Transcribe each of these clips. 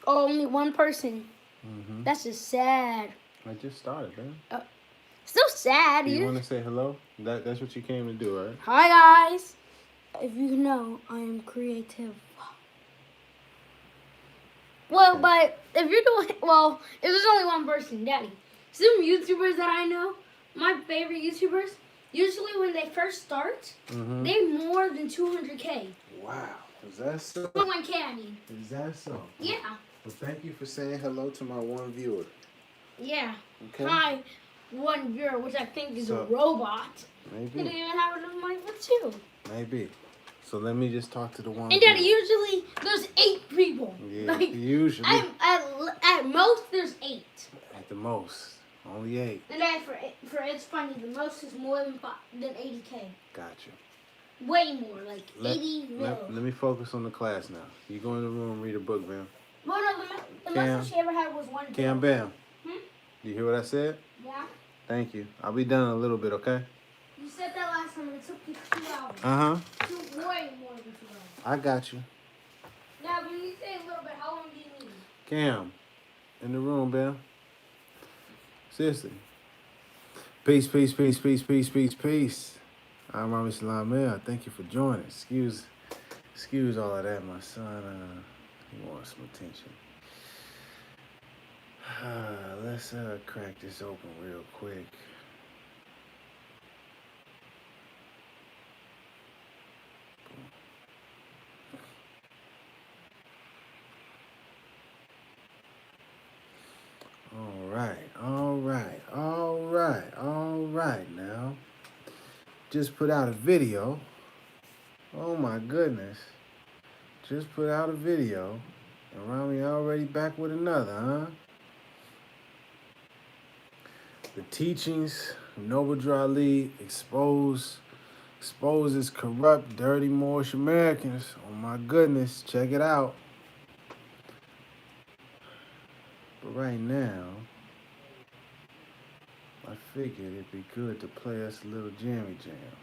Oh, only one person. Mm-hmm. That's just sad. I just started, man. Still sad. Do you want to say hello? That's what you came to do, right? Hi, guys. If you know, I am creative. Well, Okay. but if you're doing well, if there's only one person, Daddy. Some YouTubers that I know, my favorite YouTubers, usually when they first start, Mm-hmm. they more than 200K. Wow. Is that so? 1K, I mean. Is that so? Yeah. Well, thank you for saying hello to my one viewer. Yeah. Okay. Hi, one viewer, which I think is a So- robot. Maybe. You don't even have enough money for two. Maybe. So let me just talk to the one. And Daddy, usually there's 8 people. Yeah. Like, Usually. at most there's 8. At the most, only 8. And then for it's funny, the most is more than 80K. Gotcha. Way more, like 80 mil. Let me focus on the class now. You go in the room and read a book, Bam. Well, no, the most she ever had was 1K. Cam, Bam. Hmm? You hear what I said? Yeah. Thank you. I'll be done in a little bit, okay? You said that last time and it took you 2 hours. Uh-huh. Way more than 2 hours. I got you. Now, when you say a little bit, how long do you need? Cam, in the room, Bam. Seriously. Peace, peace, peace, peace, peace, peace, peace. I'm Rami. Thank you for joining. Excuse all of that. My son, he wants some attention. Let's crack this open real quick. All right now. Just put out a video. Oh my goodness. Just put out a video. And Rami already back with another, huh? The teachings of Noble Ali exposes corrupt, dirty Moorish Americans. Oh my goodness, check it out. But right now, I figured it'd be good to play us a little jammy jam.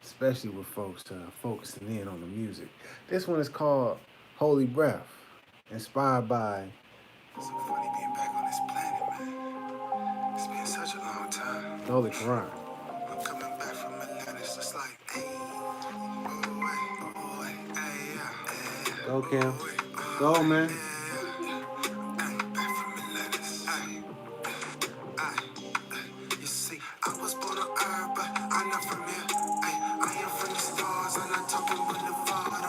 Especially with folks focusing in on the music. This one is called Holy Breath, inspired by... It's so funny being back on this planet, man. It's been such a long time. The Holy Quran. I'm coming back from Atlantis, just like, hey, oh, hey, yeah. Go, Cam. Go, man. Back from Atlantis. You see, I was born on Earth, but I'm not from here. I am from the stars, I'm not talking boulevard. Oh,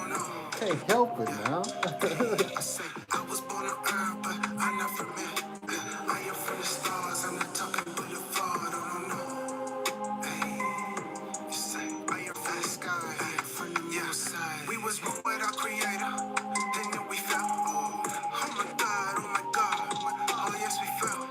no. Can't help it now. I say, I was born on Earth, but I'm not from here. I am from the stars, I'm not talking boulevard. Oh, no. Hey, you say, I am from the sky, from the moon side. We was born with our creator, and then we fell. Oh my God, oh my God. Oh, yes, we fell.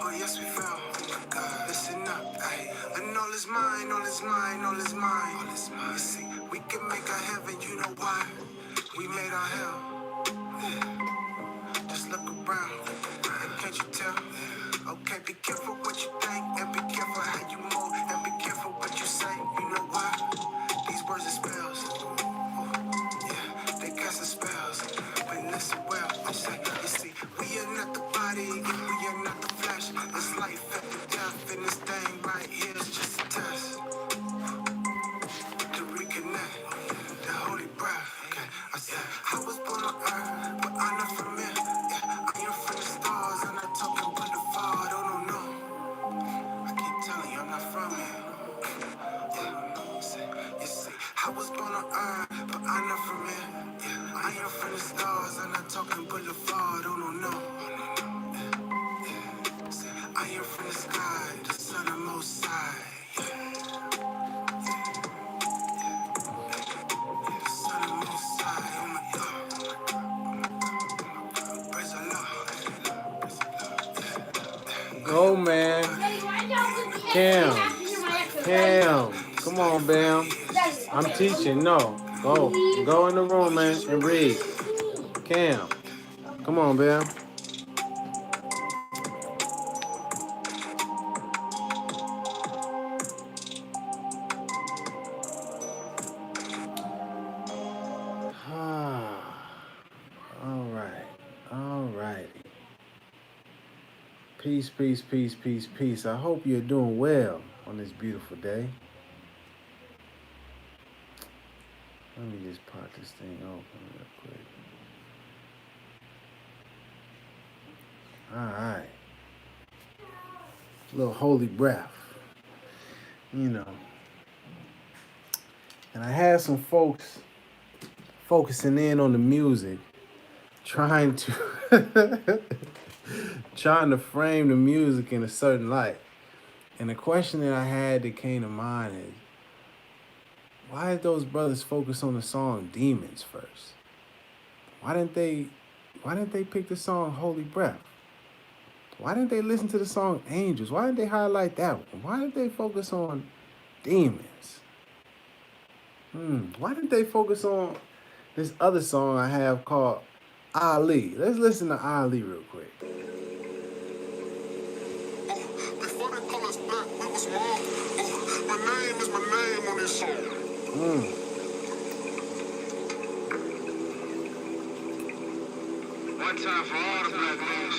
Oh, yes, we fell. Oh, my God. Listen up, hey. And all is mine, all is mine, all is mine. All is mine. You see, we can make a heaven, you know why? We made our hell. Just look around, and can't you tell? Okay, be careful what you think, and be careful how you move, and be careful what you say. You know why? These words are spells. Yeah, they cast the spells. But listen well, you see, we are not the body, and we are not the flesh. It's life after death, and this thing right here is just a test. To reconnect, the holy breath. Okay, I said, I was born on earth, but I'm not from here. Yeah, I am from the stars, I'm not talking boulevard. Oh, no. I keep telling you, I'm not from here. Yeah, you see, I was born on earth, but I'm not from here. Yeah, I am from the stars, I'm not talking boulevard. Oh, no. See, I am from the sky, the sun of most high. The sun of most high. Oh, my God. Praise the Lord. Go, man. Cam. Come on, Bam. I'm teaching. No. Go in the room, man, and read. Cam. Come on, Bam. Peace, peace, peace, peace, peace. I hope you're doing well on this beautiful day. Let me just pop this thing open real quick. All right. A little holy breath, you know. And I had some folks focusing in on the music, trying to trying to frame the music in a certain light. And the question that I had that came to mind is, why did those brothers focus on the song Demons first? Why didn't they pick the song Holy Breath? Why didn't they listen to the song Angels? Why didn't they highlight that one? Why didn't they focus on Demons? Why didn't they focus on this other song I have called Ali? Let's listen to Ali real quick. Before they call us black, we was wrong. My name is my name on this song. One time for all the black names.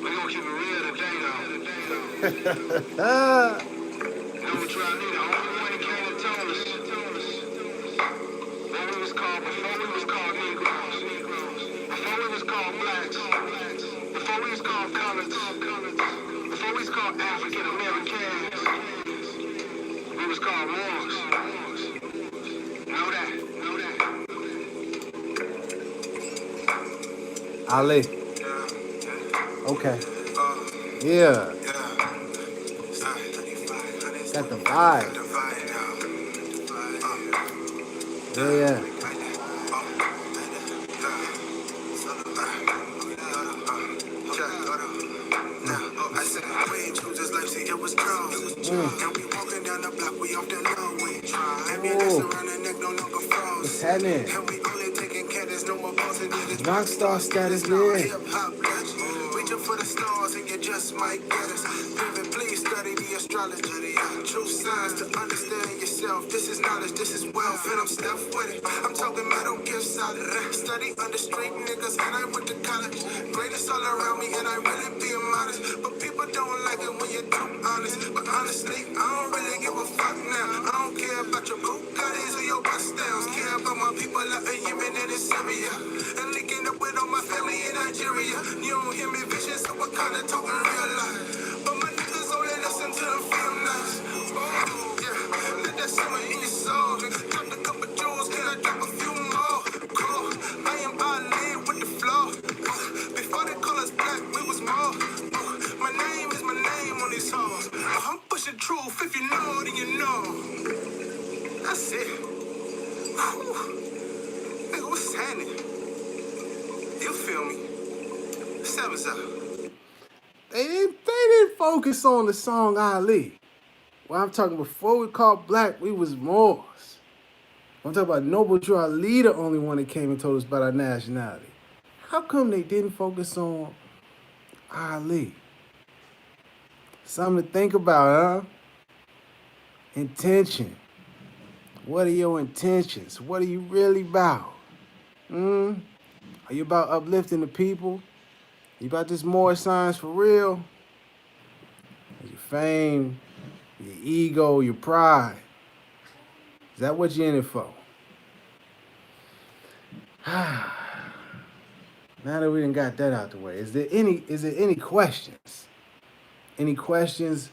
We gonna keep it real today, though. Know what you need? The only one that came and told us what we was called before we was called Negroes, before we was called blacks, before we was called coloreds, before we was called African Americans, we was called Moors. Know that. Ali. Okay. Yeah. Got the vibe. Yeah. I said, we ain't choose this life, see, it was drawn. And we walking down the block, we off the long way. Ambulance around the neck, no longer froze. What's happening? And we only taking care, there's no more pausing. Rockstar status, yeah. Hip-hop legend. Reaching for the stars and you just might get us. Pivot, please study the astrology. True signs to understand yourself. This is knowledge, this is wealth, and I'm Steph with it. I'm talking metal, give solid. Study under street niggas, and I went to college. Greatness all around me, and I really be modest. But people don't like it when you're too honest. But honestly, I don't really give a fuck now. I don't care about your Bugattis or your Bustels. Care about my people out in Yemen and in Syria. And linking up with all my family in Nigeria. You don't hear me vision, so I kinda talking real life. But my niggas only listen to them film nice. Oh, yeah, let that simmer in your soul. Drop a couple jewels, can I drop a few more? Cool, I am Ali with the flow. Before they call us black, we was more. My name is my name on these songs. I'm pushing truth, if you know, then you know. That's it. Whew. Nigga, what's happening? You feel me? Seven's up. They didn't focus on the song Ali. Well, I'm talking before we called black, we was Moors. I'm talking about Noble Drew Ali, the only one that came and told us about our nationality. How come they didn't focus on Ali? Something to think about, huh? Intention. What are your intentions? What are you really about? Are you about uplifting the people? You about this Moorish Science for real? Your fame, your ego, your pride. Is that what you're in it for? Now that we done got that out the way, is there any questions? Any questions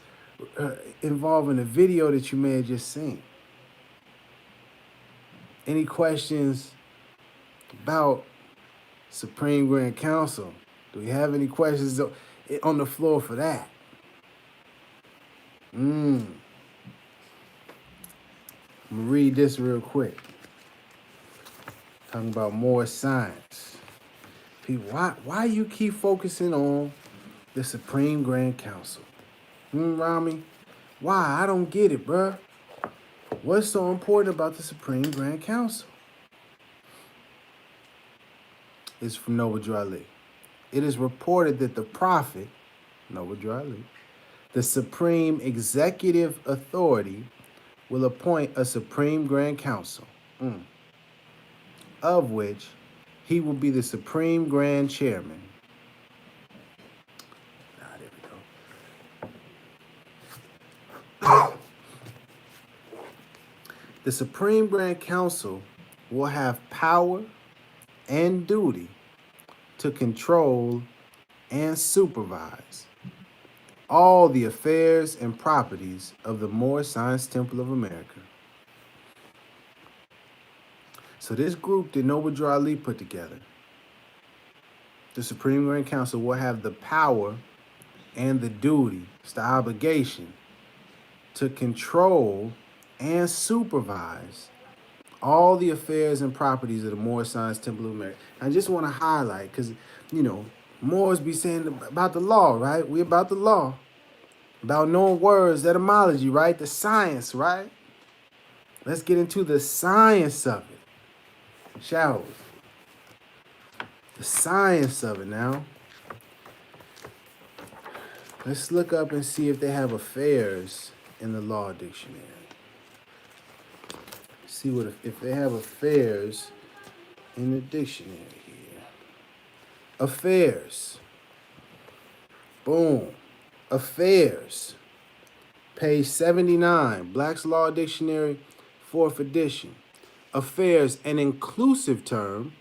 involving the video that you may have just seen? Any questions about Supreme Grand Council? Do we have any questions on the floor for that? I'm gonna read this real quick. Talking about Moorish Science. People, why you keep focusing on the Supreme Grand Council? Rami? Why? I don't get it, bruh. What's so important about the Supreme Grand Council? It's from Noble Drew Ali. It is reported that the Prophet, Noble Drew Ali, the supreme executive authority, will appoint a Supreme Grand Council, of which he will be the Supreme Grand Chairman. The Supreme Grand Council will have power and duty to control and supervise all the affairs and properties of the Moorish Science Temple of America. So this group that Noble Drew Ali put together, the Supreme Grand Council will have the power and the duty, it's the obligation, to control and supervise all the affairs and properties of the Moorish Science Temple of America. I just want to highlight, because, Moors be saying about the law, right? We about the law. About knowing words, etymology, right? The science, right? Let's get into the science of it, shall we? The science of it now. Let's look up and see if they have affairs in the law dictionary. See if they have affairs in the dictionary here. Affairs. Boom. Affairs. Page 79, Black's Law Dictionary, 4th edition. Affairs, an inclusive term,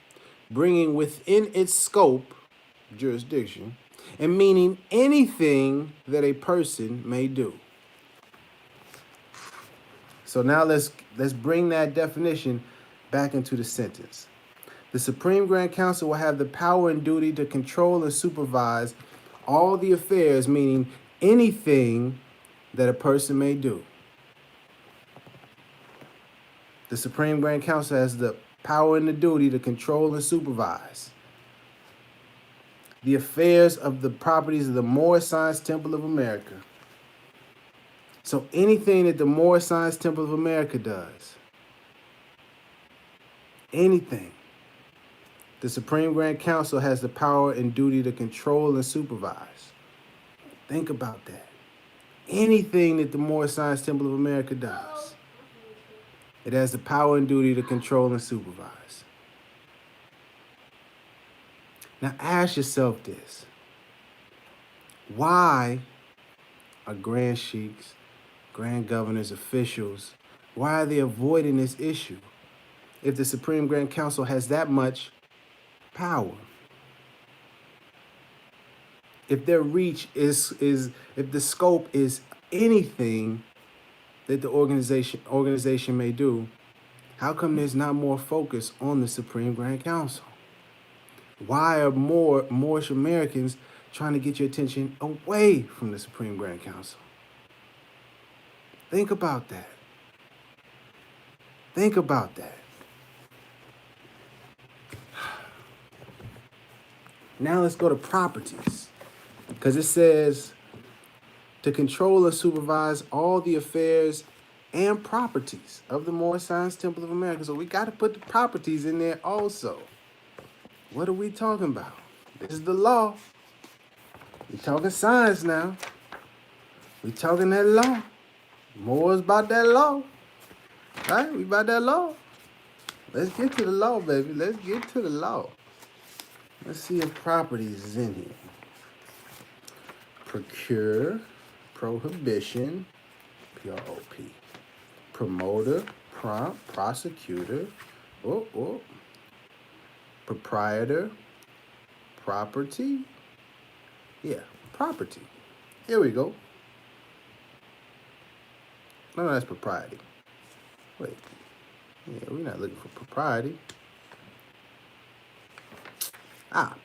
bringing within its scope, jurisdiction, and meaning anything that a person may do. So now let's bring that definition back into the sentence. The Supreme Grand Council will have the power and duty to control and supervise all the affairs, meaning anything that a person may do. The Supreme Grand Council has the power and the duty to control and supervise the affairs of the properties of the Moorish Science Temple of America. So anything that the Moorish Science Temple of America does, anything, the Supreme Grand Council has the power and duty to control and supervise. Think about that. Anything that the Moorish Science Temple of America does, it has the power and duty to control and supervise. Now ask yourself this. Why are Grand Sheiks, Grand Governors, officials, why are they avoiding this issue if the Supreme Grand Council has that much power? If their reach is if the scope is anything that the organization may do, how come there's not more focus on the Supreme Grand Council? Why are more Moorish Americans trying to get your attention away from the Supreme Grand Council? Think about that. Think about that. Now let's go to properties. Because it says to control and supervise all the affairs and properties of the Moorish Science Temple of America. So we got to put the properties in there also. What are we talking about? This is the law. We're talking science now. We're talking that law. Moors about that law. Right? We about that law. Let's get to the law, baby. Let's get to the law. Let's see if properties is in here. Procure, prohibition, P-R-O-P. Promoter, prompt, prosecutor, proprietor, property. Yeah, property. Here we go. No, that's propriety. Wait. Yeah, we're not looking for propriety.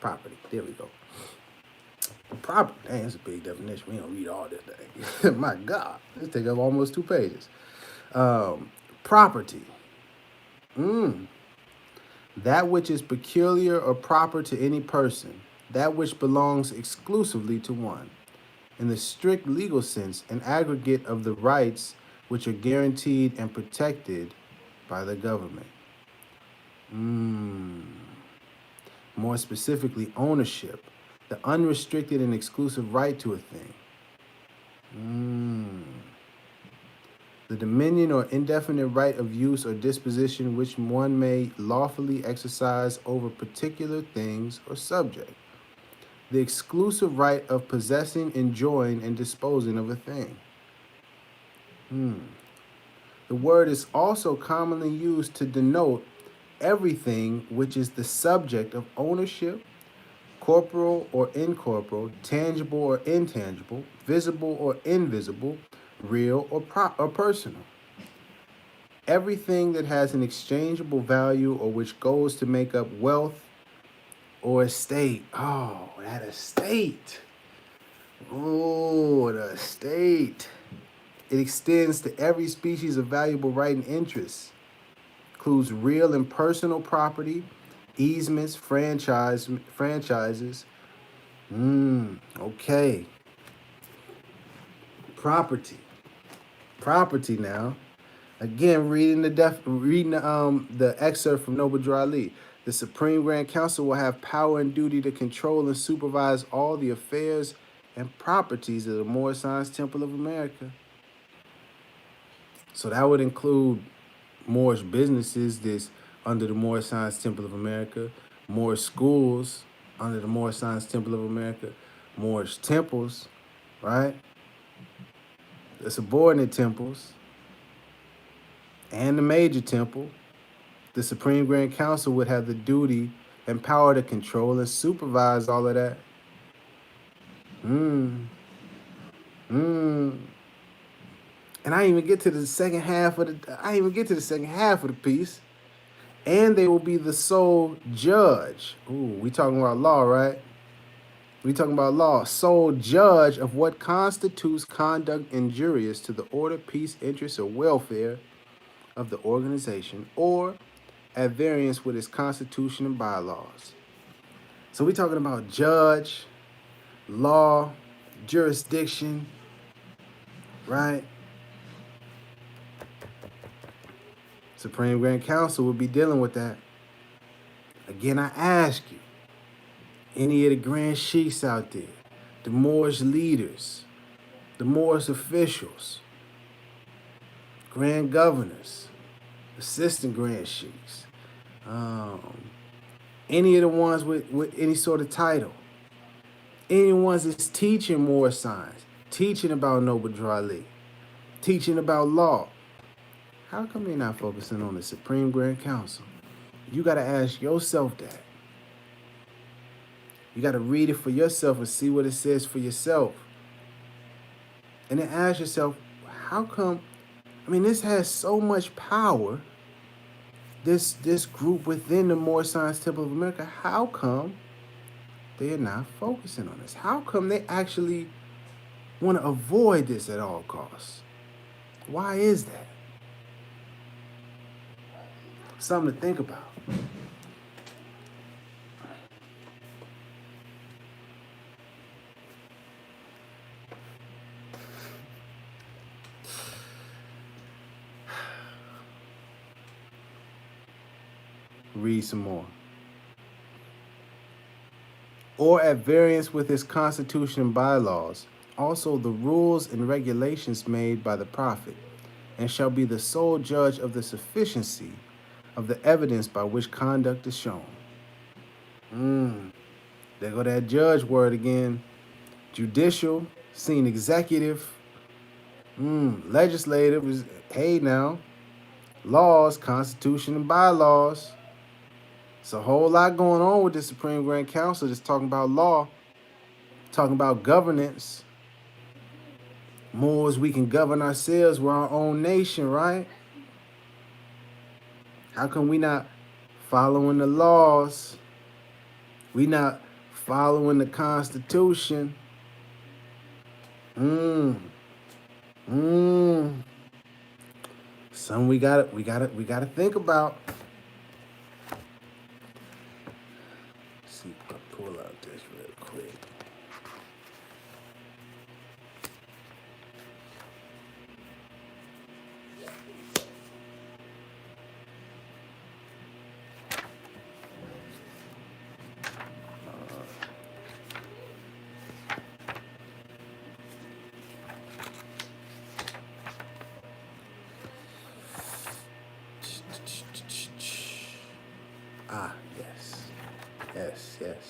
Property. There we go. Property. Dang, that's a big definition. We don't read all this thing. My God. This take up almost 2 pages. Property. That which is peculiar or proper to any person. That which belongs exclusively to one. In the strict legal sense, an aggregate of the rights which are guaranteed and protected by the government. More specifically, ownership, the unrestricted and exclusive right to a thing. The dominion or indefinite right of use or disposition which one may lawfully exercise over particular things or subject. The exclusive right of possessing, enjoying, and disposing of a thing. The word is also commonly used to denote everything which is the subject of ownership, corporal or incorporeal, tangible or intangible, visible or invisible, real or personal. Everything that has an exchangeable value or which goes to make up wealth or estate. Oh, that estate. Oh, the estate. It extends to every species of valuable right and interest. Includes real and personal property, easements, franchises. Okay. Property. Property now. Again, reading the excerpt from Noble Drew Ali. The Supreme Grand Council will have power and duty to control and supervise all the affairs and properties of the Moorish Science Temple of America. So that would include Moorish businesses that's under the Moorish Science Temple of America, Moorish schools under the Moorish Science Temple of America, Moorish temples, right? The subordinate temples, and the major temple. The Supreme Grand Council would have the duty and power to control and supervise all of that. And I didn't even get to the second half of the piece. And they will be the sole judge. Ooh, we talking about law, right? We talking about law. Sole judge of what constitutes conduct injurious to the order, peace, interest, or welfare of the organization, or at variance with its constitution and bylaws. So we talking about judge, law, jurisdiction, right? Supreme Grand Council will be dealing with that. Again, I ask you, any of the Grand Sheiks out there, the Moorish leaders, the Moorish officials, Grand Governors, Assistant Grand Sheiks, any of the ones with any sort of title, any ones that's teaching Moorish Science, teaching about Noble Drew Ali, teaching about law. How come you're not focusing on the Supreme Grand Council? You got to ask yourself that. You got to read it for yourself and see what it says for yourself. And then ask yourself, how come, this has so much power, this group within the Moorish Science Temple of America, how come they're not focusing on this? How come they actually want to avoid this at all costs? Why is that? Something to think about. Read some more. Or at variance with its constitution and bylaws, also the rules and regulations made by the prophet, and shall be the sole judge of the sufficiency of the evidence by which conduct is shown. There go that judge word again. Judicial, seen executive, legislative is, hey now, laws, constitution, and bylaws. It's a whole lot going on with the Supreme Grand Council that's talking about law, talking about governance. More as we can govern ourselves, we're our own nation, right? How come we not following the laws? We not following the Constitution? Something we gotta think about. Let's see if I pull out this real quick.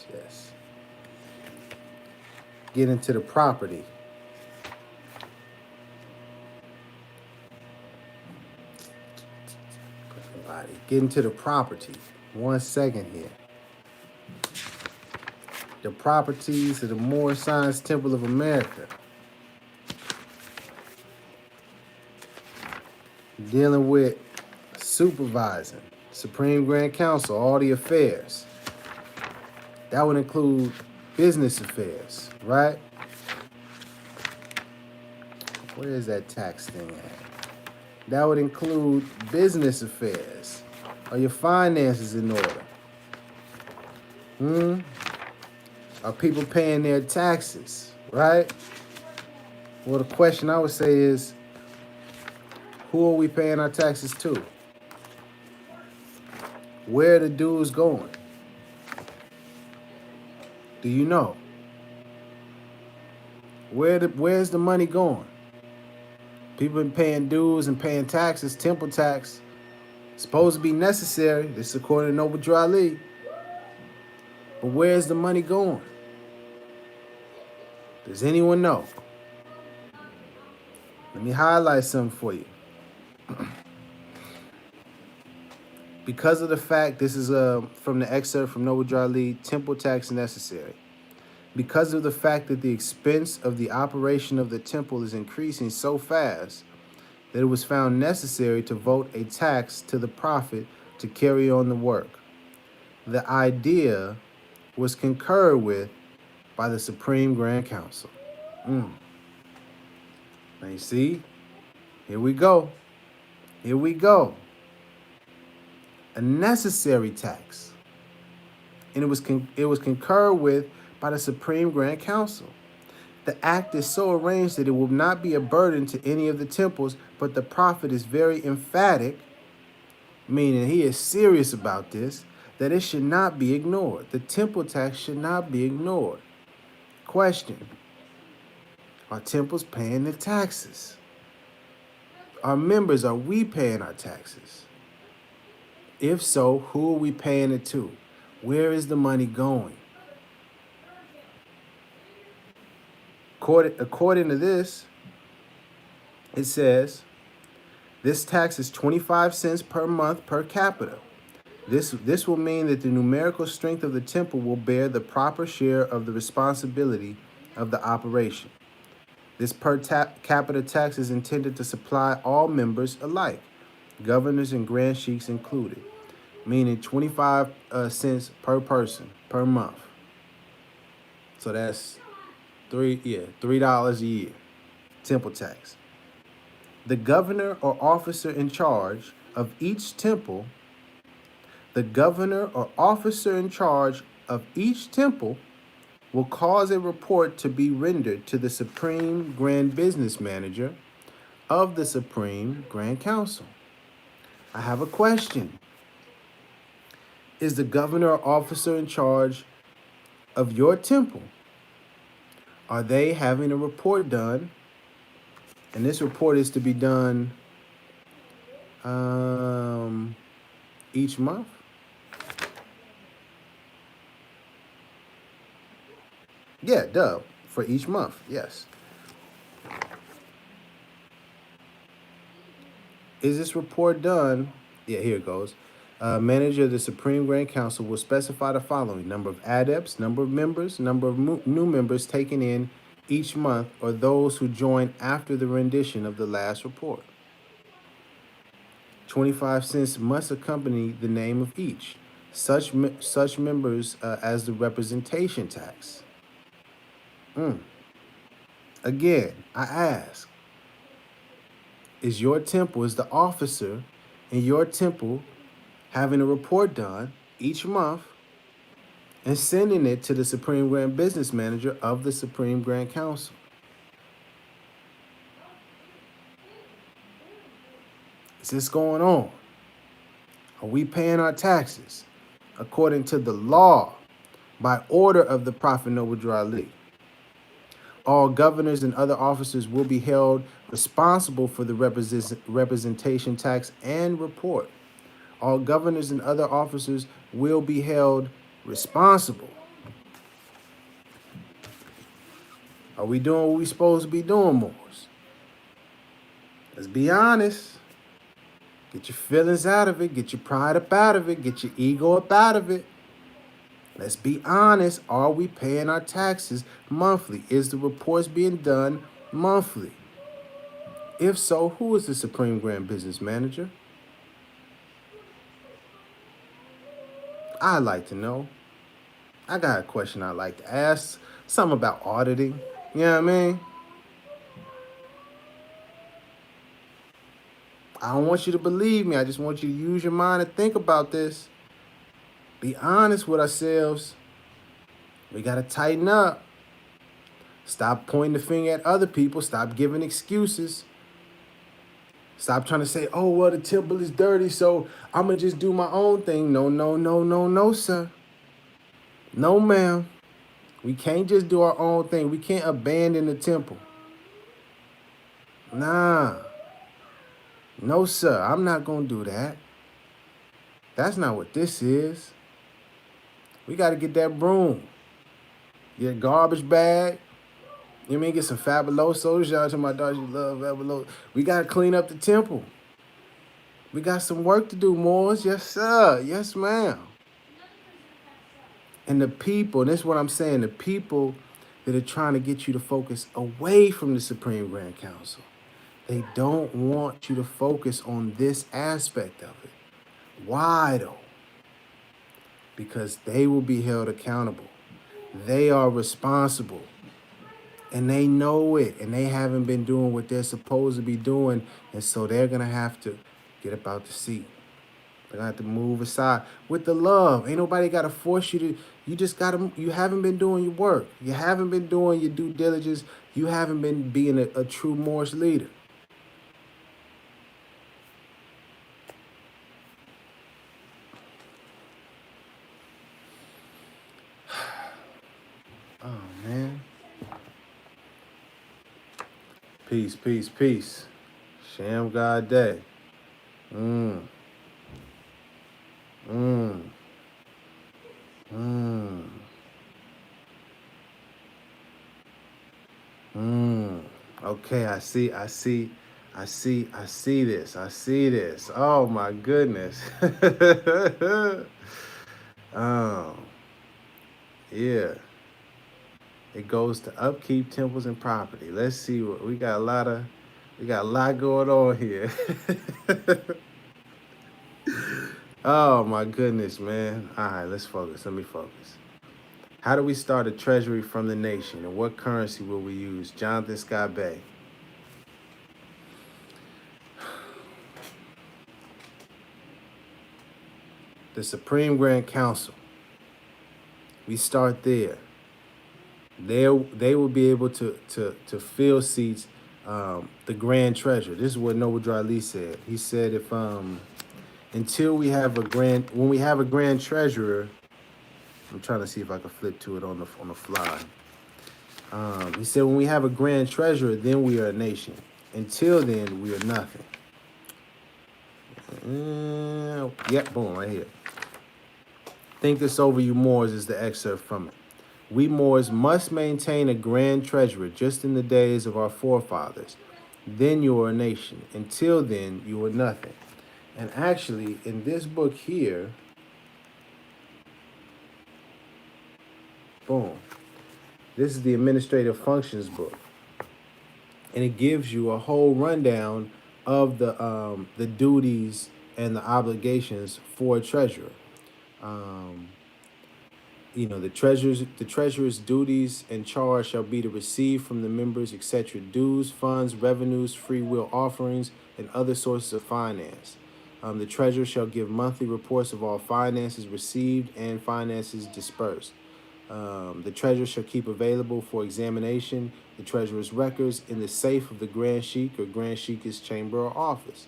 Yes. Get into the property. everybody. Get into the property. 1 second here. The properties of the Moorish Science Temple of America. Dealing with supervising, Supreme Grand Council, all the affairs. That would include business affairs, right? Where is that tax thing at? That would include business affairs. Are your finances in order? Are people paying their taxes, right? Well, the question I would say is, who are we paying our taxes to? Where are the dues going? Do you know? Where's the money going? People been paying dues and paying taxes, temple tax. Supposed to be necessary. This is according to Noble Drew Ali. But where's the money going? Does anyone know? Let me highlight something for you. Because of the fact, this is from the excerpt from Noble Drew Ali, temple tax necessary. Because of the fact that the expense of the operation of the temple is increasing so fast that it was found necessary to vote a tax to the prophet to carry on the work. The idea was concurred with by the Supreme Grand Council. Now you see, here we go. Here we go. A necessary tax. And it was concurred with by the Supreme Grand Council. The act is so arranged that it will not be a burden to any of the temples, but the prophet is very emphatic, meaning he is serious about this, that it should not be ignored. The temple tax should not be ignored. Question: are temples paying their taxes? Our members, are we paying our taxes? If so, who are we paying it to? Where is the money going? According to this, it says, this tax is 25 cents per month per capita. This will mean that the numerical strength of the temple will bear the proper share of the responsibility of the operation. This per capita tax is intended to supply all members alike, governors and grand sheiks included, meaning 25 cents per person per month. So that's $3 a year, temple tax. The governor or officer in charge of each temple, will cause a report to be rendered to the Supreme Grand Business Manager of the Supreme Grand Council. I have a question. Is the governor or officer in charge of your temple, are they having a report done? And this report is to be done each month. Yeah, for each month, yes. Is this report done? Yeah, here it goes. Manager of the Supreme Grand Council will specify the following: number of adepts, number of members, number of new members taken in each month, or those who join after the rendition of the last report. 25 cents must accompany the name of each, such members as the representation tax. Again, I ask, is the officer in your temple having a report done each month and sending it to the Supreme Grand Business Manager of the Supreme Grand Council? Is this going on? Are we paying our taxes according to the law by order of the Prophet Noble Drew Ali? All governors and other officers will be held responsible for the representation tax and report. All governors and other officers will be held responsible. Are we doing what we're supposed to be doing, Moors? Let's be honest. Get your feelings out of it. Get your pride up out of it. Get your ego up out of it. Let's be honest. Are we paying our taxes monthly? Is the reports being done monthly? If so, who is the Supreme Grand Business Manager? I'd like to know. I got a question I'd like to ask. Something about auditing. You know what I mean? I don't want you to believe me. I just want you to use your mind and think about this. Be honest with ourselves. We got to tighten up. Stop pointing the finger at other people. Stop giving excuses. Stop trying to say, oh, well, the temple is dirty, so I'm going to just do my own thing. No, no, no, no, no, sir. No, ma'am. We can't just do our own thing. We can't abandon the temple. Nah. No, sir. I'm not going to do that. That's not what this is. We got to get that broom. Get a garbage bag. You know what I mean? Get some fabulosos. Shout out to my daughter. She love fabuloso. We got to clean up the temple. We got some work to do, Moors. Yes, sir. Yes, ma'am. And the people, and this is what I'm saying, the people that are trying to get you to focus away from the Supreme Grand Council, they don't want you to focus on this aspect of it. Why, though? Because they will be held accountable. They are responsible. And they know it. And they haven't been doing what they're supposed to be doing. And so they're going to have to get up out the seat. They're going to have to move aside with the love. Ain't nobody got to force you to. You just got to. You haven't been doing your work. You haven't been doing your due diligence. You haven't been being a true Moorish leader. Oh, man. Peace, peace, peace. Sham God Day. Okay, I see this. Oh my goodness. Oh, yeah. It goes to upkeep temples and property. Let's see what we got. We got a lot going on here. Oh my goodness, man. All right, let's focus. Let me focus. How do we start a treasury from the nation, and what currency will we use? Jonathan Scott Bay. The Supreme Grand Council. We start there. They will be able to fill seats. The Grand Treasurer. This is what Noble Dry Lee said. He said if until we have when we have a Grand Treasurer, I'm trying to see if I can flip to it on the fly. He said when we have a Grand Treasurer, then we are a nation. Until then, we are nothing. Yep, boom, right here. Think this over, you Moors, is the excerpt from it. We Moors must maintain a grand treasurer just in the days of our forefathers. Then you are a nation. Until then, you are nothing. And actually, in this book here, boom, this is the Administrative Functions book. And it gives you a whole rundown of the duties and the obligations for a treasurer. The treasurer's duties and charge shall be to receive from the members, etc., dues, funds, revenues, free will offerings, and other sources of finance. The treasurer shall give monthly reports of all finances received and finances dispersed. The treasurer shall keep available for examination the treasurer's records in the safe of the Grand Sheik or Grand Sheik's chamber or office.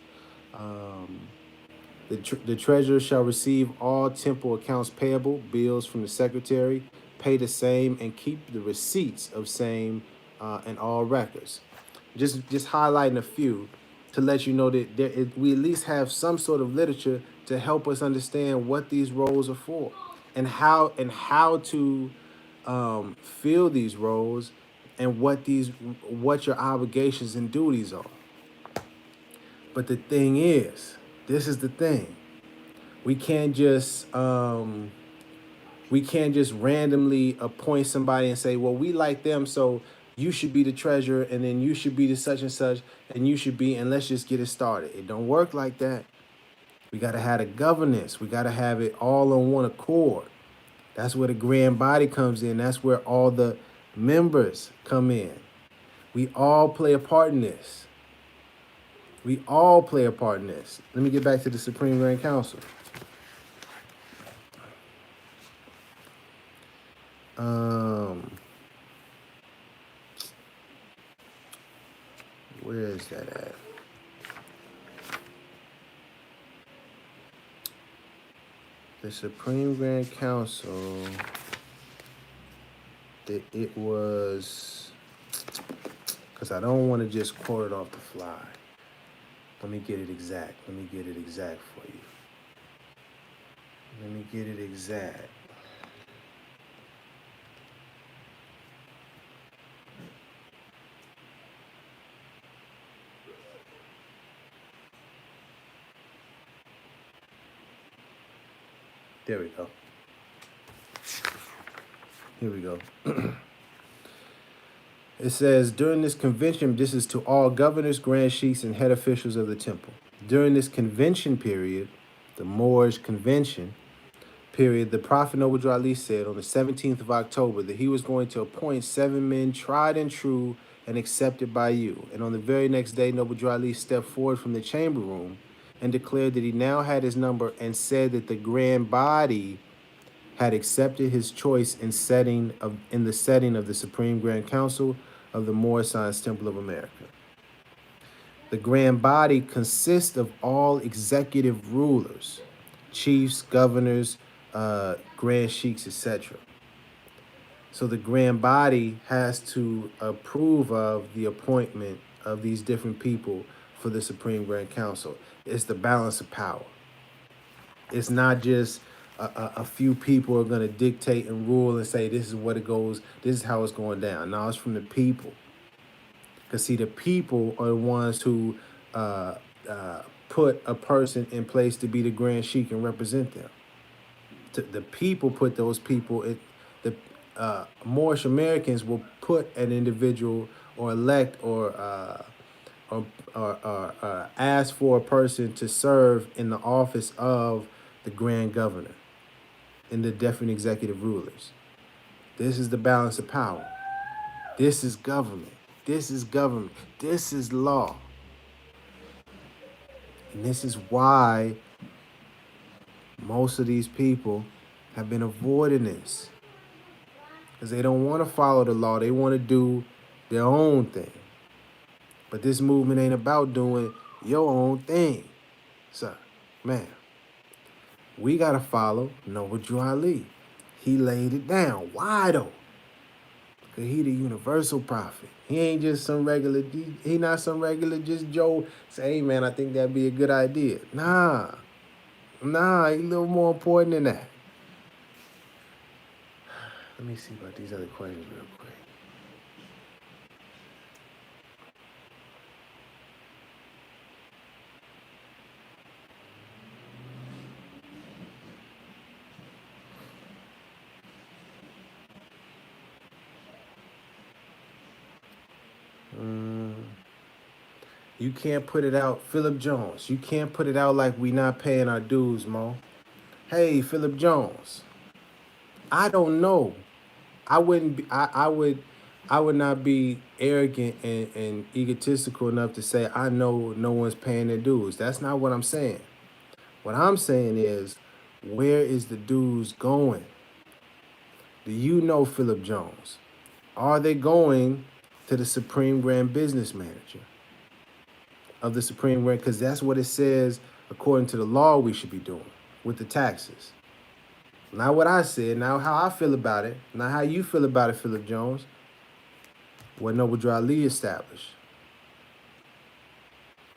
The treasurer shall receive all temple accounts payable, bills from the secretary, pay the same, and keep the receipts of same and all records. Just highlighting a few to let you know that we at least have some sort of literature to help us understand what these roles are for and how to fill these roles and what your obligations and duties are. But the thing is, This is the thing. We can't just randomly appoint somebody and say, well, we like them, so you should be the treasurer, and then you should be the such and such, and you should be, and let's just get it started. It don't work like that. We got to have a governance. We got to have it all on one accord. That's where the grand body comes in. That's where all the members come in. We all play a part in this. We all play a part in this. Let me get back to the Supreme Grand Council. Where is that at? The Supreme Grand Council, it was, because I don't want to just quote it off the fly. Let me get it exact. Let me get it exact for you. Let me get it exact. There we go. Here we go. It says, during this convention, this is to all governors, grand sheiks, and head officials of the temple. During this convention period, the Moorish convention period, the Prophet Noble Ali said on the 17th of October that he was going to appoint 7 men tried and true and accepted by you. And on the very next day, Noble Ali stepped forward from the chamber room and declared that he now had his number, and said that the grand body had accepted his choice in the setting of the Supreme Grand Council of the Moorish Science Temple of America. The grand body consists of all executive rulers, chiefs, governors, grand sheiks, etc. So the grand body has to approve of the appointment of these different people for the Supreme Grand Council. It's the balance of power. It's not just a few people are going to dictate and rule and say, this is what it goes, this is how it's going down. No, it's from the people. Because, see, the people are the ones who put a person in place to be the Grand Sheik and represent them. The people put those people, the Moorish Americans will put an individual or elect or ask for a person to serve in the office of the Grand Governor and the different executive rulers. This is the balance of power. This is government. This is government. This is law. And this is why most of these people have been avoiding this. Because they don't want to follow the law. They want to do their own thing. But this movement ain't about doing your own thing. So, man, we got to follow Noble Ali. He laid it down. Why though? Because he the universal prophet. He ain't just some regular, he not some regular just Joe say, hey man, I think that'd be a good idea. Nah, he a little more important than that. Let me see about these other questions real quick. You can't put it out, Philip Jones. You can't put it out like we not paying our dues, Mo. Hey, Philip Jones. I don't know. I would not be arrogant and egotistical enough to say I know no one's paying their dues. That's not what I'm saying. What I'm saying is, where is the dues going? Do you know, Philip Jones? Are they going to the Supreme Grand Business Manager of the Supreme Grand? Because that's what it says according to the law we should be doing with the taxes. Not what I said, now how I feel about it, not how you feel about it, Philip Jones. What Noble Ali established.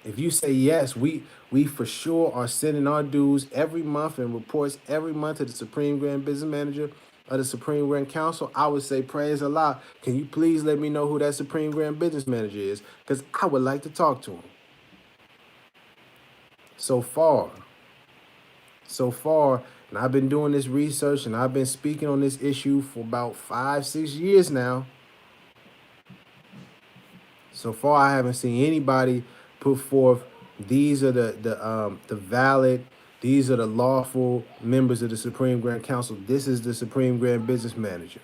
If you say yes, we for sure are sending our dues every month and reports every month to the Supreme Grand Business Manager of the Supreme Grand Council, I would say, praise Allah. Can you please let me know who that Supreme Grand Business Manager is? Because I would like to talk to him. so far. So far, and I've been doing this research and I've been speaking on this issue for about 5-6 years now. So far, I haven't seen anybody put forth these are the valid, these are the lawful members of the Supreme Grand Council. This is the Supreme Grand Business Manager.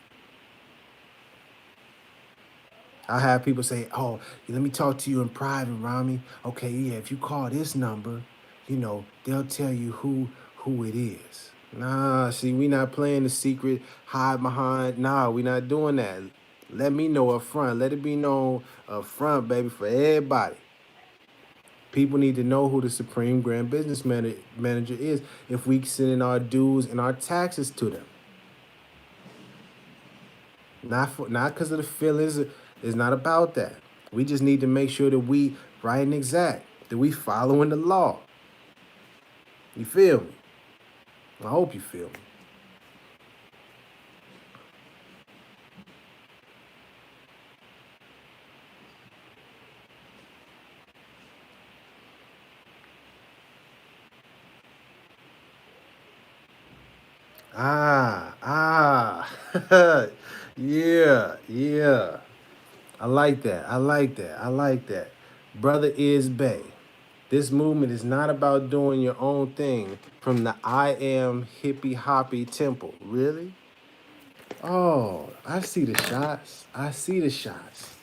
I have people say, "Oh, let me talk to you in private, Rami. Okay, yeah, if you call this number, they'll tell you who it is." Nah, see, we not playing the secret, hide behind. Nah, we not doing that. Let me know up front. Let it be known up front, baby, for everybody. People need to know who the Supreme Grand Business Manager is if we send in our dues and our taxes to them. Not because of the feelings. It's not about that. We just need to make sure that we right and exact, that we following the law. You feel me? I hope you feel me. Yeah. I like that. Brother is Bay. This movement is not about doing your own thing from the I am hippie hoppy temple. Really? Oh, I see the shots.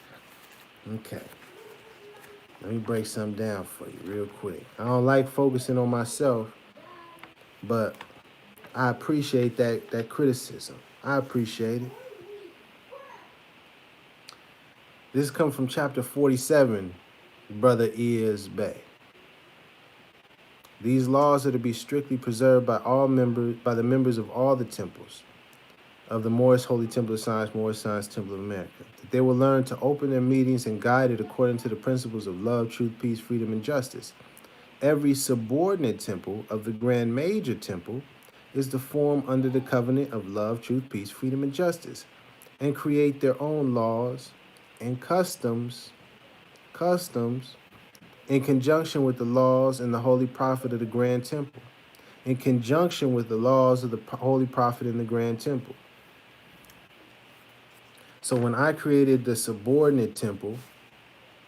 Okay. Let me break something down for you real quick. I don't like focusing on myself, but I appreciate that criticism. I appreciate it. This comes from chapter 47, Brother is Bay. These laws are to be strictly preserved by the members of all the temples of the Moorish Holy Temple of Science, Moorish Science Temple of America. That they will learn to open their meetings and guide it according to the principles of love, truth, peace, freedom, and justice. Every subordinate temple of the Grand Major Temple is to form under the covenant of love, truth, peace, freedom, and justice, and create their own laws and customs in conjunction with the laws and the holy prophet of the Grand Temple, in conjunction with the laws of the holy prophet in the Grand Temple. So when I created the subordinate temple,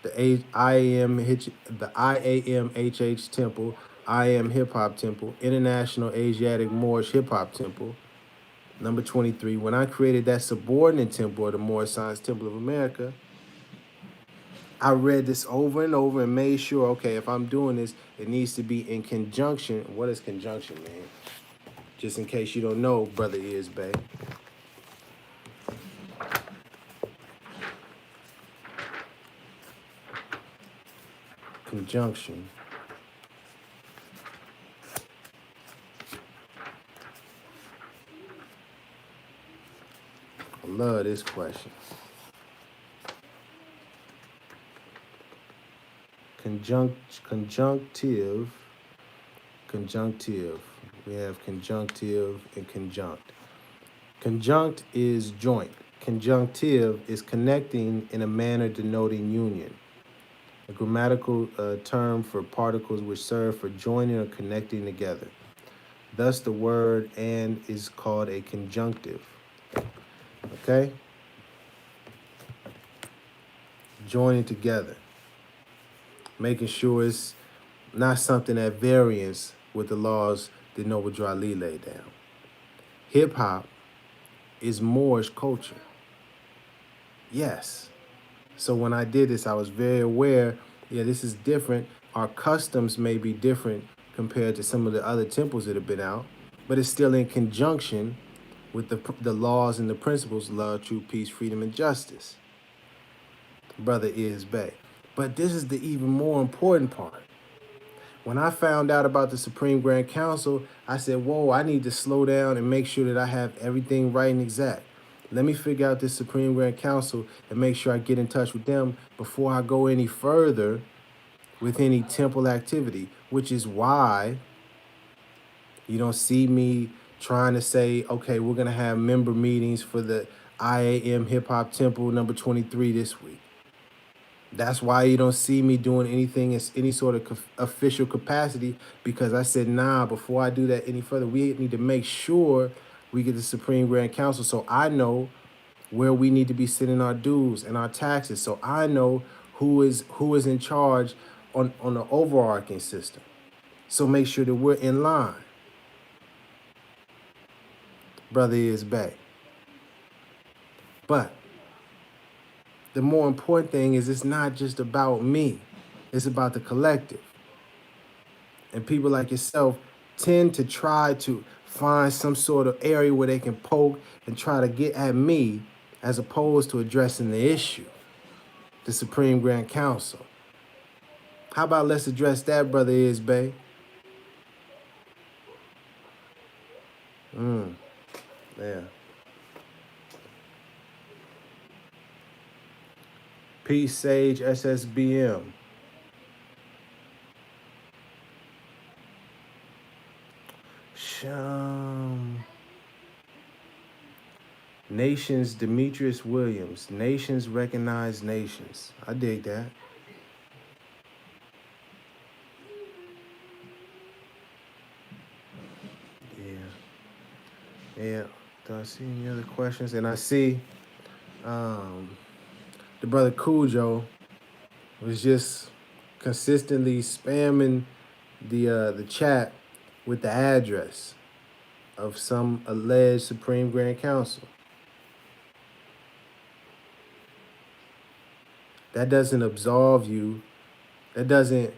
the IAMHH Temple, I Am Hip Hop Temple, International Asiatic Moorish Hip Hop Temple, number 23, when I created that subordinate temple of the Moorish Science Temple of America, I read this over and over and made sure, okay, if I'm doing this, it needs to be in conjunction. What is conjunction, man? Just in case you don't know, Brother is Bay. Conjunction. I love this question. Conjunctive. We have conjunctive and conjunct. Conjunct is joint. Conjunctive is connecting in a manner denoting union. A grammatical term for particles which serve for joining or connecting together. Thus, the word "and" is called a conjunctive. Okay? Joining together. Making sure it's not something at variance with the laws that Noble Drew Ali laid down. Hip hop is Moorish culture. Yes. So when I did this, I was very aware, this is different. Our customs may be different compared to some of the other temples that have been out, but it's still in conjunction with the laws and the principles, love, truth, peace, freedom, and justice. Brother is Bay. But this is the even more important part. When I found out about the Supreme Grand Council, I said, whoa, I need to slow down and make sure that I have everything right and exact. Let me figure out this Supreme Grand Council and make sure I get in touch with them before I go any further with any temple activity, which is why you don't see me trying to say, okay, we're going to have member meetings for the IAM Hip Hop Temple number 23 this week. That's why you don't see me doing anything in any sort of official capacity, because I said, nah, before I do that any further, we need to make sure we get the Supreme Grand Council so I know where we need to be sending our dues and our taxes. So I know who is in charge on the overarching system. So make sure that we're in line. Brother is back. But the more important thing is it's not just about me. It's about the collective. And people like yourself tend to try to find some sort of area where they can poke and try to get at me as opposed to addressing the issue, the Supreme Grand Council. How about let's address that, Brother Isbay? Yeah. Peace, Sage, SSBM. Nations, Demetrius Williams. Nations recognize nations. I dig that. Yeah. Do I see any other questions? And I see the brother Cujo was just consistently spamming the chat with the address of some alleged Supreme Grand Council. That doesn't absolve you. That doesn't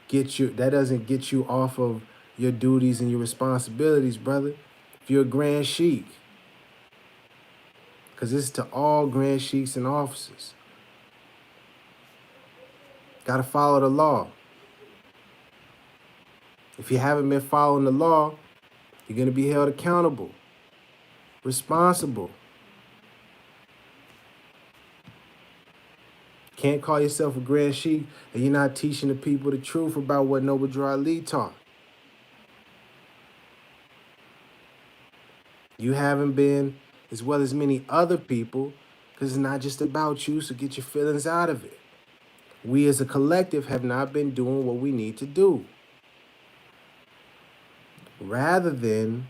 get you off of your duties and your responsibilities, brother. If you're a Grand Sheik, because this is to all Grand Sheiks and officers. Got to follow the law. If you haven't been following the law, you're going to be held accountable, responsible. Can't call yourself a Grand Sheik and you're not teaching the people the truth about what Noble Drew Ali taught. You haven't been, as well as many other people, because it's not just about you, so get your feelings out of it. We as a collective have not been doing what we need to do. Rather than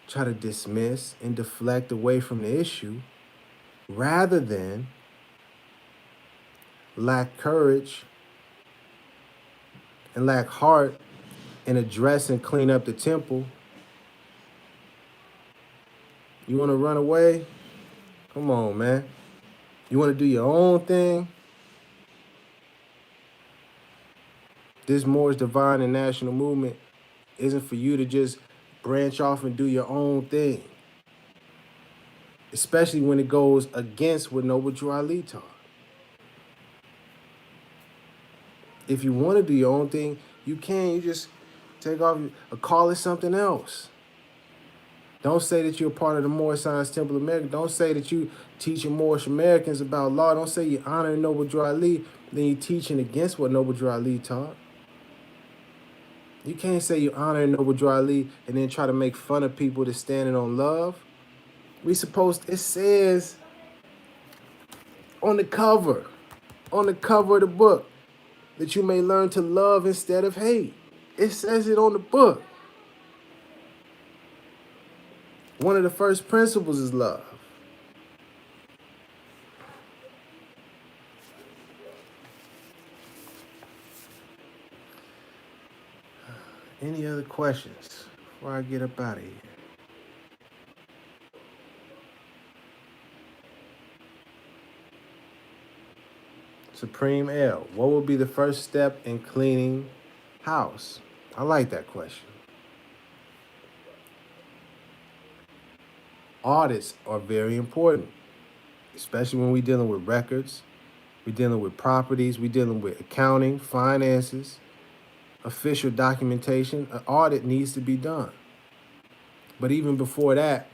try to dismiss and deflect away from the issue, rather than lack courage and lack heart and address and clean up the temple, you want to run away? Come on, man. You want to do your own thing? This Moorish divine and national movement isn't for you to just branch off and do your own thing, especially when it goes against what Noble Drew Ali taught. If you want to do your own thing, you can. You just take off or call it something else. Don't say that you're a part of the Moorish Science Temple of America. Don't say that you teaching Moorish Americans about law. Don't say you're honoring Noble Drew Ali, then you're teaching against what Noble Drew Ali taught. You can't say you're honoring Noble Drew Ali and then try to make fun of people that's standing on love. It says on the cover of the book, that you may learn to love instead of hate. It says it on the book. One of the first principles is love. Any other questions before I get up out of here? Supreme L, what would be the first step in cleaning house? I like that question. Audits are very important, especially when we're dealing with records, we're dealing with properties, we're dealing with accounting, finances, official documentation. An audit needs to be done. But even before that,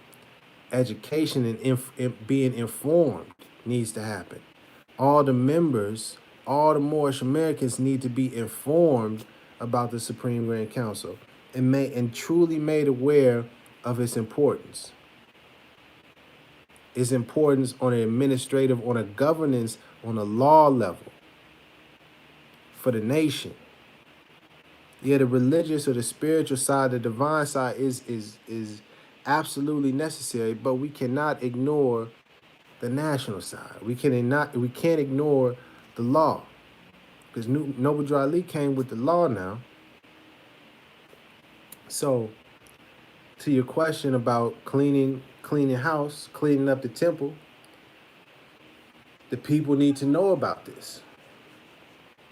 education and being informed needs to happen. All the members, all the Moorish Americans need to be informed about the Supreme Grand Council and truly made aware of its importance. Its importance on an administrative, on a governance, on a law level for the nation. Yeah, the religious or the spiritual side, the divine side is absolutely necessary, but we cannot ignore the national side. We can't ignore the law, because Noble Drew Ali came with the law now. So, to your question about cleaning house, cleaning up the temple, the people need to know about this.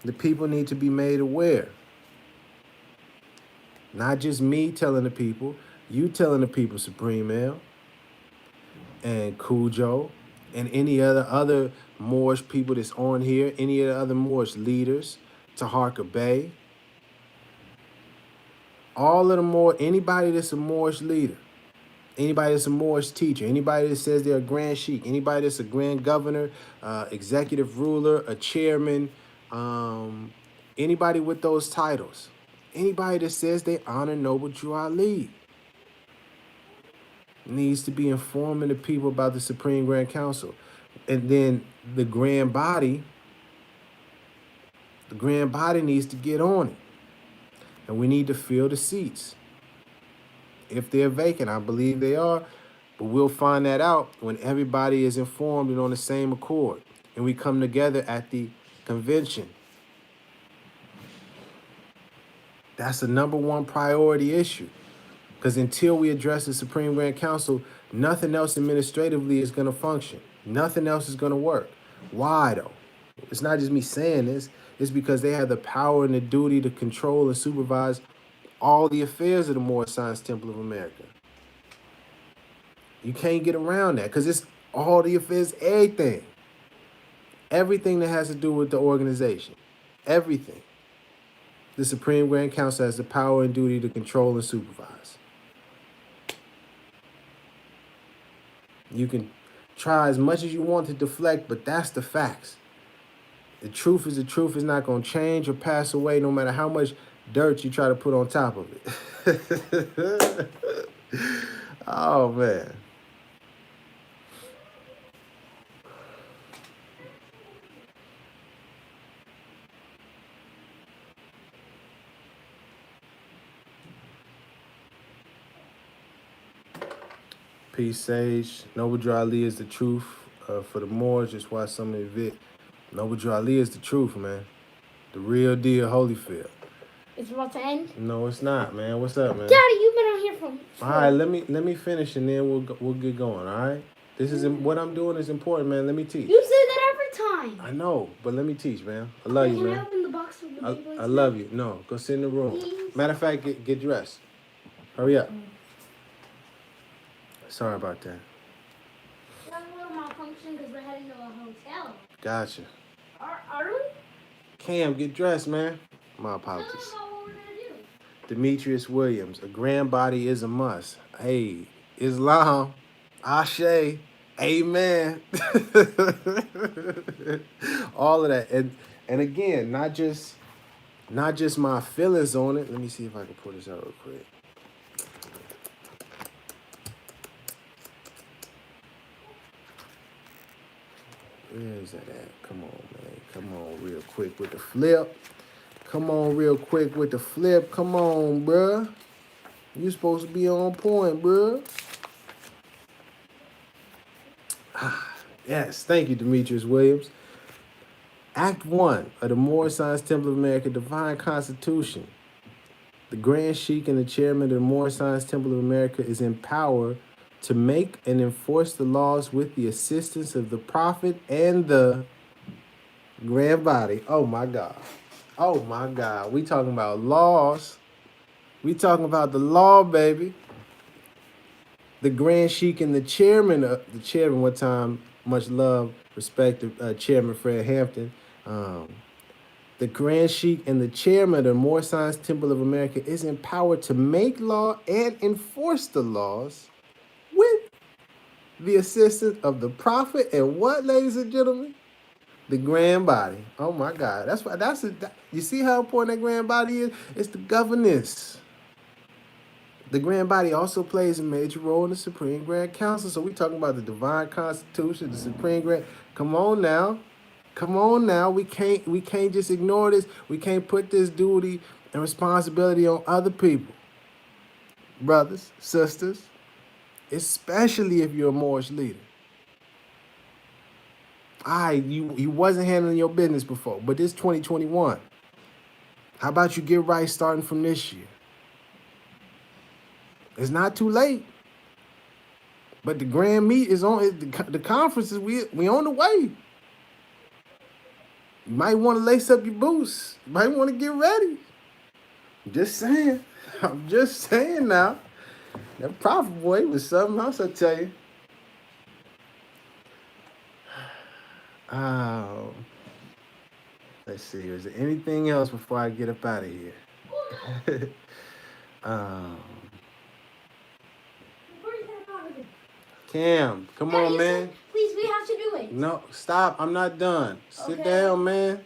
The people need to be made aware. Not just me telling the people, you telling the people, Supreme Mail, and Cujo, and any other Moorish people that's on here, any of the other Moorish leaders, Taharka Bey, all of the anybody that's a Moorish leader, anybody that's a Moorish teacher, anybody that says they're a Grand Sheik, anybody that's a Grand Governor, executive ruler, a chairman, anybody with those titles, anybody that says they honor Noble Drew Ali needs to be informing the people about the Supreme Grand Council. And then the grand body needs to get on it. And we need to fill the seats. If they're vacant, I believe they are, but we'll find that out when everybody is informed and on the same accord, and we come together at the convention. That's the number one priority issue. Because until we address the Supreme Grand Council, nothing else administratively is going to function. Nothing else is going to work. Why, though? It's not just me saying this. It's because they have the power and the duty to control and supervise all the affairs of the Moorish Science Temple of America. You can't get around that because it's all the affairs, everything. Everything that has to do with the organization. Everything. The Supreme Grand Council has the power and duty to control and supervise. You can try as much as you want to deflect, but that's the facts. The truth is the truth. Is not going to change or pass away no matter how much dirt you try to put on top of it. Oh, man. Peace, Sage. Noble Drew Ali is the truth for the Moors. Just watch some of it. Noble Drew Ali is the truth, man. The real deal, Holyfield. It's about to end? No, it's not, man. What's up, man? Daddy, you've been on here from... All right, let me finish and then we'll get going, all right? This is what I'm doing is important, man. Let me teach. You say that every time. I know, but let me teach, man. I love you, Can I man. open the box with the big I love you. No, go sit in the room. Please? Matter of fact, get dressed. Hurry up. Sorry about that. That's a little malfunction because we're heading to a hotel. Gotcha. Are we? Cam, get dressed, man. My Tell apologies. us about what we're going to do. Demetrius Williams, a grand body is a must. Hey, Islam, Ashe, Amen. All of that. And again, not just my feelings on it. Let me see if I can pull this out real quick. Where is that at? Come on, man. Come on real quick with the flip. Come on real quick with the flip. Come on, bruh. You supposed to be on point, bruh. Yes, thank you, Demetrius Williams. Act 1 of the Moorish Science Temple of America Divine Constitution. The Grand Sheik and the chairman of the Moorish Science Temple of America is in power to make and enforce the laws with the assistance of the Prophet and the Grand Body. Oh, my God. Oh, my God. We talking about laws. We talking about the law, baby. The Grand Sheik and the chairman one time, much love, respect to Chairman Fred Hampton. The Grand Sheik and the chairman of the Moorish Science Temple of America is empowered to make law and enforce the laws with the assistance of the Prophet and what, ladies and gentlemen? The Grand Body. Oh my God. You see how important that Grand Body is? It's the governance. The Grand Body also plays a major role in the Supreme Grand Council. So we're talking about the Divine Constitution, the Supreme Grand. Come on now. Come on now. We can't just ignore this. We can't put this duty and responsibility on other people. Brothers, sisters, especially if you're a Moorish leader. You wasn't handling your business before, but this 2021. How about you get right starting from this year? It's not too late. But the grand meet is on. The conferences, we on the way. You might want to lace up your boots. You might want to get ready. Just saying. I'm just saying now. That prophet boy was something else, I tell you. Oh. Let's see. Is there anything else before I get up out of here? Cam, come on, man. Please, we have to do it. No, stop. I'm not done. Sit down, man.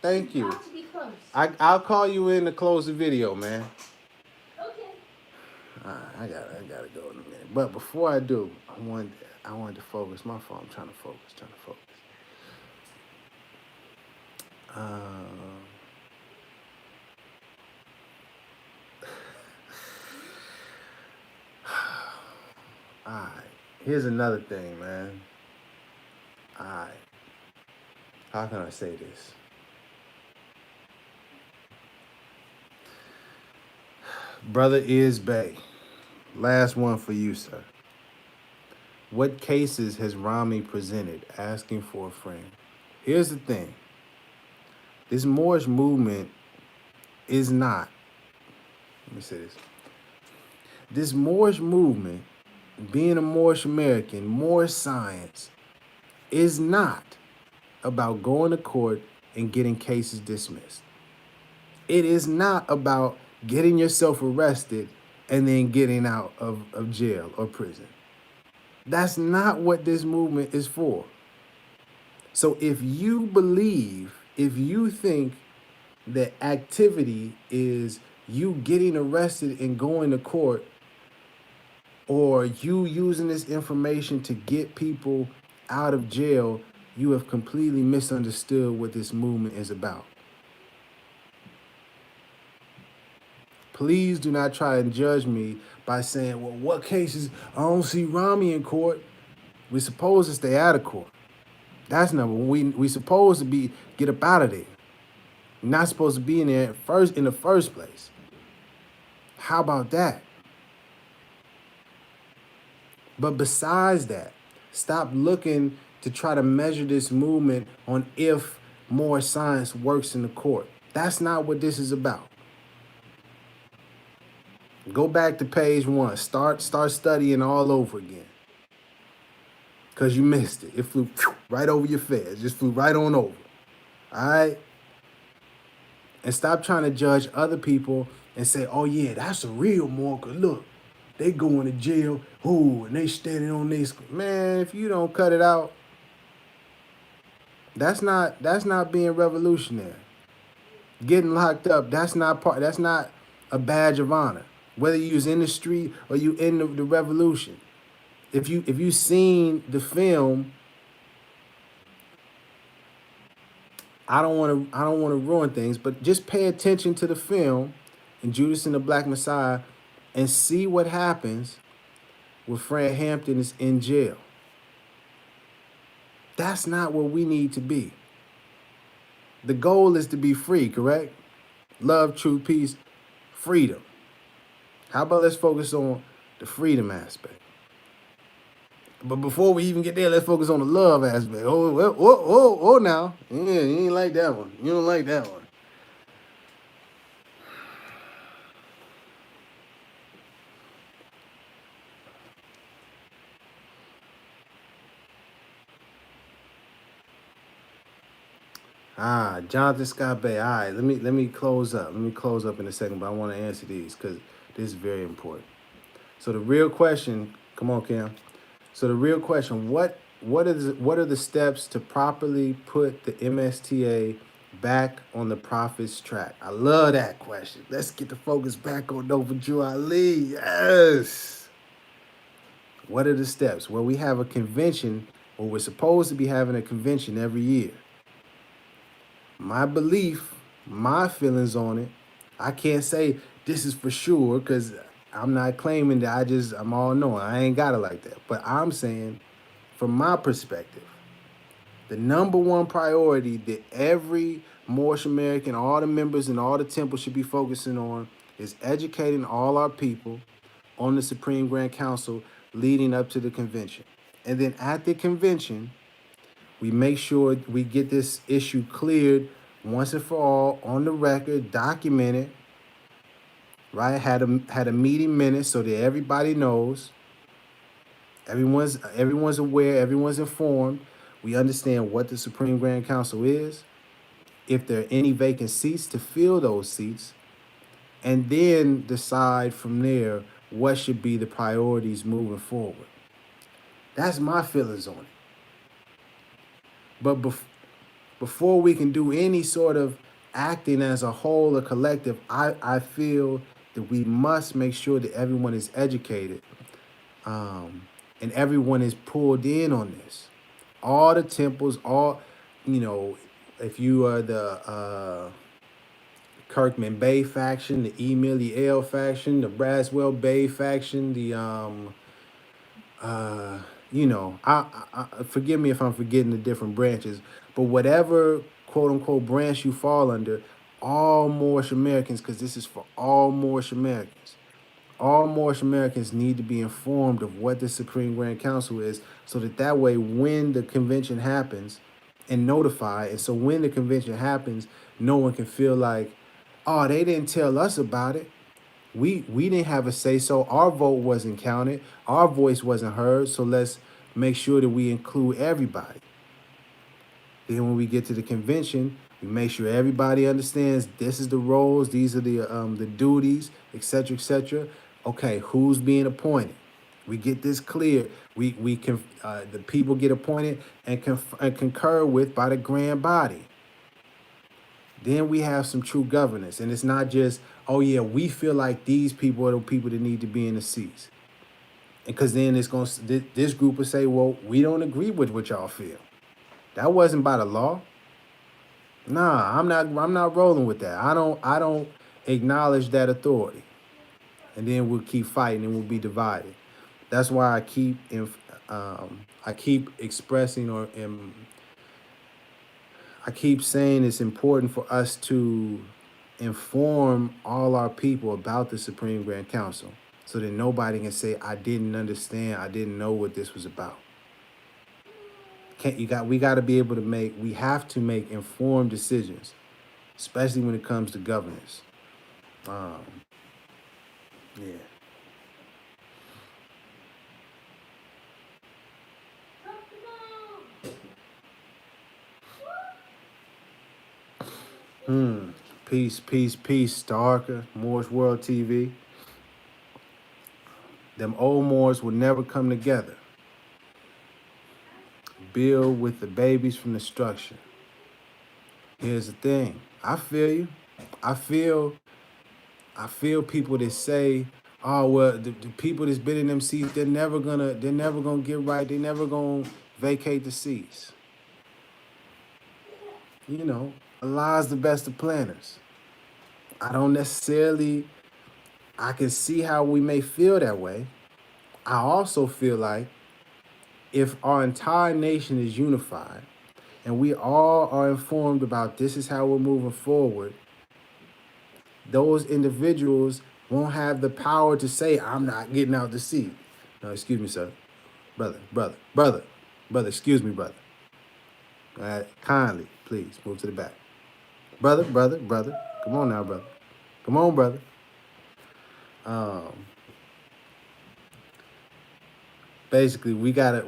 Thank you. Have to be close. I'll call you in to close the video, man. Okay. I gotta go in a minute. But before I do, I wanted to focus. My phone. I'm trying to focus. All right. Here's another thing, man. All right. How can I say this? Brother Is Bay. Last one for you, sir. What cases has Rami presented asking for a friend? Here's the thing. This Moorish movement is not. Let me say this. This Moorish movement, being a Moorish American, Moorish Science, is not about going to court and getting cases dismissed. It is not about getting yourself arrested and then getting out of jail or prison. That's not what this movement is for. So if you think that activity is you getting arrested and going to court, or you using this information to get people out of jail, you have completely misunderstood what this movement is about. Please do not try and judge me by saying, well, what cases? I don't see Rami in court. We're supposed to stay out of court. That's number one. We supposed to get up out of there. We're not supposed to be in there in the first place. How about that? But besides that, stop looking to try to measure this movement on if Moorish Science works in the court. That's not what this is about. Go back to page 1. Start studying all over again. Because you missed it. It flew right over your face. Just flew right on over. All right? And stop trying to judge other people and say, oh, yeah, that's a real Moor. Look, they going to jail. Ooh, and they standing on this. Man, if you don't cut it out, that's not being revolutionary. Getting locked up, that's not a badge of honor. Whether you was in the street or you in the revolution. If you seen the film, I don't want to ruin things, but just pay attention to the film and Judas and the Black Messiah and see what happens when Fred Hampton is in jail. That's not where we need to be. The goal is to be free, correct? Love, truth, peace, freedom. How about let's focus on the freedom aspect? But before we even get there, let's focus on the love aspect. Oh, now. Yeah, you ain't like that one. You don't like that one. Jonathan Scott Bay. All right, let me close up. Let me close up in a second, but I want to answer these because this is very important. So the real question, come on, Cam. So the real question, what are the steps to properly put the MSTA back on the Prophet's track? I love that question. Let's get the focus back on Nova Drew Ali. Yes. What are the steps? Well, we have a convention, or we're supposed to be having a convention every year. My belief, my feelings on it, I can't say this is for sure because I'm not claiming that I'm all knowing. I ain't got it like that. But I'm saying, from my perspective, the number one priority that every Moorish American, all the members and all the temples should be focusing on is educating all our people on the Supreme Grand Council leading up to the convention. And then at the convention, we make sure we get this issue cleared once and for all on the record, documented, right? Had a meeting minute so that everybody knows, everyone's aware, everyone's informed. We understand what the Supreme Grand Council is, if there are any vacant seats to fill those seats, and then decide from there what should be the priorities moving forward. That's my feelings on it. But before we can do any sort of acting as a whole or collective, I feel that we must make sure that everyone is educated, and everyone is pulled in on this. All the temples, you know, if you are the Kirkman Bay faction, the Emilia L faction, the Braswell Bay faction, the you know, I forgive me if I'm forgetting the different branches, but whatever quote unquote branch you fall under, all Moorish Americans, because this is for all Moorish Americans. All Moorish Americans need to be informed of what the Supreme Grand Council is, so that way when the convention happens, and notify, and so when the convention happens, no one can feel like, oh, they didn't tell us about it. We didn't have a say so. Our vote wasn't counted. Our voice wasn't heard. So let's make sure that we include everybody. Then when we get to the convention, we make sure everybody understands this is the roles, these are the duties, etc., etc. Okay, who's being appointed? We get this clear. We can the people get appointed and concur with by the grand body. Then we have some true governance, and it's not just, oh yeah, we feel like these people are the people that need to be in the seats, and because then this group will say, well, we don't agree with what y'all feel. That wasn't by the law. Nah, I'm not rolling with that. I don't acknowledge that authority, and then we'll keep fighting and we'll be divided. That's why I keep expressing I keep saying it's important for us to inform all our people about the Supreme Grand Council, so that nobody can say, I didn't understand, I didn't know what this was about. We got to be able to we have to make informed decisions, especially when it comes to governance. Yeah. Peace, peace, peace, Starker, Moorish World TV. Them old Moors will never come together. Build with the babies from the structure. Here's the thing. I feel you. I feel people that say, oh well, the people that's been in them seats, they're never gonna get right, they're never gonna vacate the seats. You know, Allah's the best of planners. I can see how we may feel that way. I also feel like if our entire nation is unified and we all are informed about this is how we're moving forward, those individuals won't have the power to say, I'm not getting out the seat. No, excuse me, sir. Brother, excuse me, brother. Kindly, please, move to the back. Brother. Come on now, brother. Come on, brother. Basically, we gotta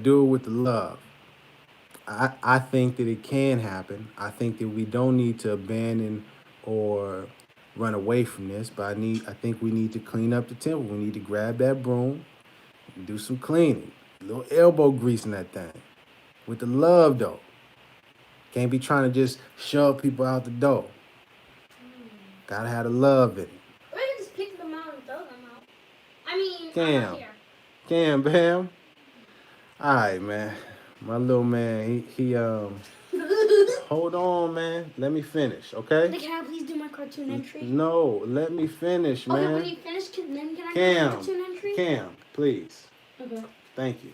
do it with the love. I think that it can happen. I think that we don't need to abandon or run away from this, but I think we need to clean up the temple. We need to grab that broom and do some cleaning. A little elbow grease in that thing. With the love, though. Can't be trying to just shove people out the door. Gotta have the love in it. Or you just pick them out and throw them out. I mean, I'm not here. Bam. All right, man. My little man, he Hold on, man. Let me finish, okay? Can I please do my cartoon entry? No, let me finish, man. Okay, when you finish, then can I do my Cam, cartoon entry? Cam, please. Okay. Thank you.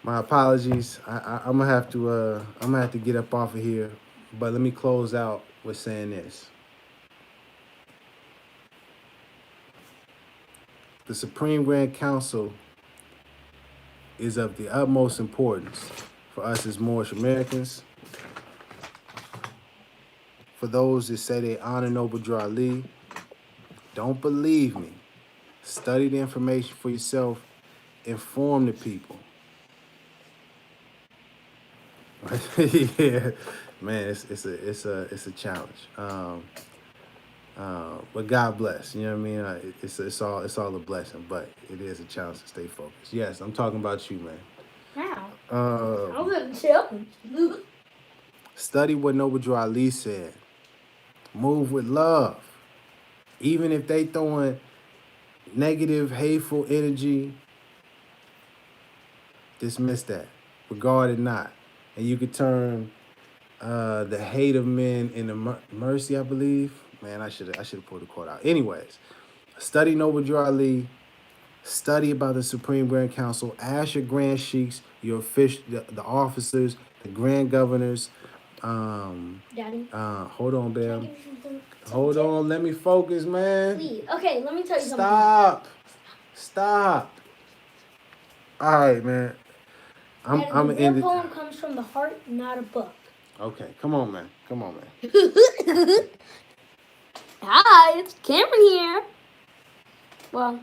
My apologies. I'm gonna have to get up off of here, but let me close out with saying this. The Supreme Grand Council is of the utmost importance for us as Moorish Americans. For those that say they honor Noble Drew Ali, don't believe me. Study the information for yourself. Inform the people. Yeah, man, it's a challenge. But God bless. You know what I mean? It's all a blessing, but it is a challenge to stay focused. Yes, I'm talking about you, man. How? Uh, I was at the challenge. Study what Noble Drew Ali said. Move with love. Even if they throwing negative, hateful energy, dismiss that. Regard it not. And you could turn the hate of men into mercy, I believe. Man, I should have pulled the quote out. Anyways, study Noble Drew Ali. Study about the Supreme Grand Council. Ask your Grand Sheiks, your the officers, the Grand Governors. Daddy. Hold on, Can I Bam. give you something? Hold on, let me focus, man. Please. Okay, let me tell you something. Stop. All right, man. I'm Daddy, gonna end the it. poem comes from the heart, not a book. Okay, come on, man. Hi, it's Cameron here. Well,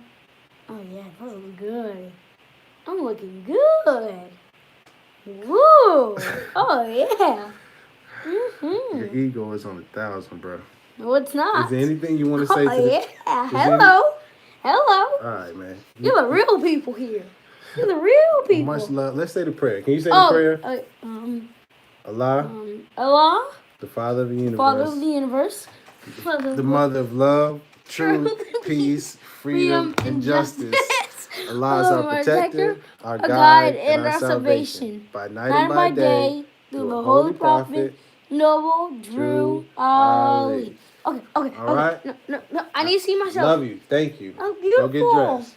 oh yeah, I look good. I'm looking good. Woo! Oh yeah. Your ego is on 1,000, bro. No, it's not. Is there anything you want to say to Oh the... yeah. Hello. All right, man. You're the real people here. You're the real people. Much love. Let's say the prayer. Can you say the prayer? Allah, Allah, the Father of the universe, Father of the universe, the Mother of love, truth, peace, freedom, and justice. Allah is our protector, our guide, and our salvation. By night and by day, through the Holy Prophet, Noble Drew Ali. Okay. All right? No. I need to see myself. Love you. Thank you. I'm beautiful. Go get dressed.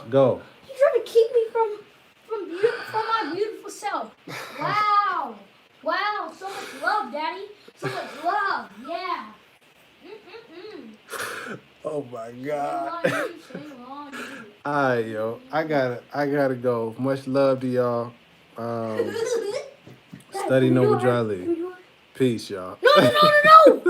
Go. You're trying to keep me from my beautiful self. Wow. So much love, Daddy. So much love. Yeah. Oh my God. All right, yo. I gotta go. Much love to y'all. Study Noble Drew Ali. Peace, y'all. No.